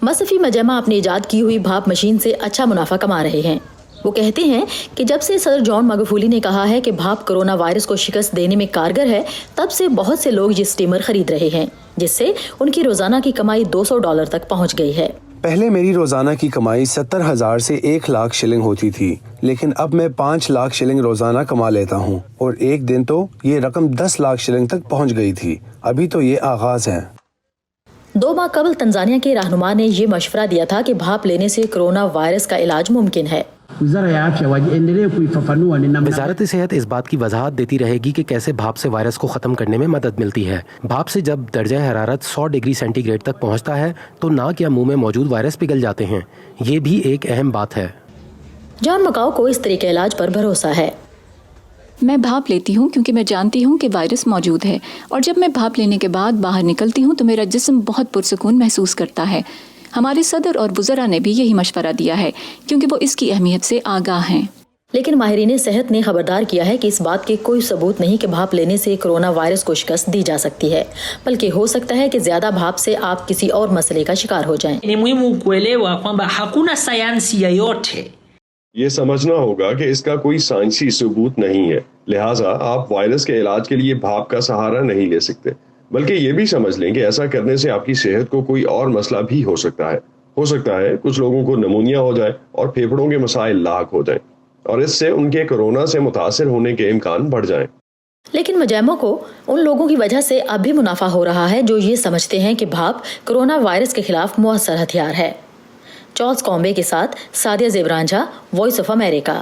مصرفی مجمع اپنی ایجاد کی ہوئی بھاپ مشین سے اچھا منافع کما رہے ہیں۔ وہ کہتے ہیں کہ جب سے صدر جان مگوفولی نے کہا ہے کہ بھاپ کرونا وائرس کو شکست دینے میں کارگر ہے، تب سے بہت سے لوگ یہ اسٹیمر خرید رہے ہیں، جس سے ان کی روزانہ کی کمائی $200 تک پہنچ گئی ہے۔ پہلے میری روزانہ کی کمائی 70,000 سے 1,00,000 شلنگ ہوتی تھی، لیکن اب میں 5,00,000 شلنگ روزانہ کما لیتا ہوں، اور ایک دن تو یہ رقم 10,00,000 شلنگ تک پہنچ گئی تھی۔ ابھی تو یہ آغاز ہے۔ 2 ماہ قبل تنزانیہ کے رہنما نے یہ مشورہ دیا تھا کہ بھاپ لینے سے کرونا وائرس کا علاج ممکن ہے۔ وزارت صحت اس بات کی وضاحت دیتی رہے گی کہ کیسے بھاپ سے وائرس کو ختم کرنے میں مدد ملتی ہے۔ بھاپ سے جب درجہ حرارت 100 ڈگری سینٹی گریڈ تک پہنچتا ہے تو ناک یا منہ میں موجود وائرس پگھل جاتے ہیں۔ یہ بھی ایک اہم بات ہے۔ جان مکاؤ کو اس طریقے علاج پر بھروسہ ہے۔ میں بھاپ لیتی ہوں کیونکہ میں جانتی ہوں کہ وائرس موجود ہے، اور جب میں بھاپ لینے کے بعد باہر نکلتی ہوں تو میرا جسم بہت پرسکون محسوس کرتا ہے۔ ہمارے صدر اور وزراء نے بھی یہی مشورہ دیا ہے کیونکہ وہ اس کی اہمیت سے آگاہ ہیں۔ لیکن ماہرین صحت نے خبردار کیا ہے کہ اس بات کے کوئی ثبوت نہیں کہ بھاپ لینے سے کرونا وائرس کو شکست دی جا سکتی ہے، بلکہ ہو سکتا ہے کہ زیادہ بھاپ سے آپ کسی اور مسئلے کا شکار ہو جائیں۔ یہ سمجھنا ہوگا کہ اس کا کوئی سائنسی ثبوت نہیں ہے، لہٰذا آپ وائرس کے علاج کے لیے بھاپ کا سہارا نہیں لے سکتے، بلکہ یہ بھی سمجھ لیں کہ ایسا کرنے سے آپ کی صحت کو کوئی اور مسئلہ بھی ہو سکتا ہے۔ کچھ لوگوں کو نمونیا ہو جائے اور پھیپھڑوں کے مسائل لاحق ہو جائیں، اور اس سے ان کے کورونا سے متاثر ہونے کے امکان بڑھ جائیں۔ لیکن مجمع کو ان لوگوں کی وجہ سے اب بھی منافع ہو رہا ہے جو یہ سمجھتے ہیں کہ بھاپ کرونا وائرس کے خلاف مؤثر ہتھیار ہے۔ چارلس کومبے کے ساتھ سعدیہ زیبران جھا، وائس آف امریکہ۔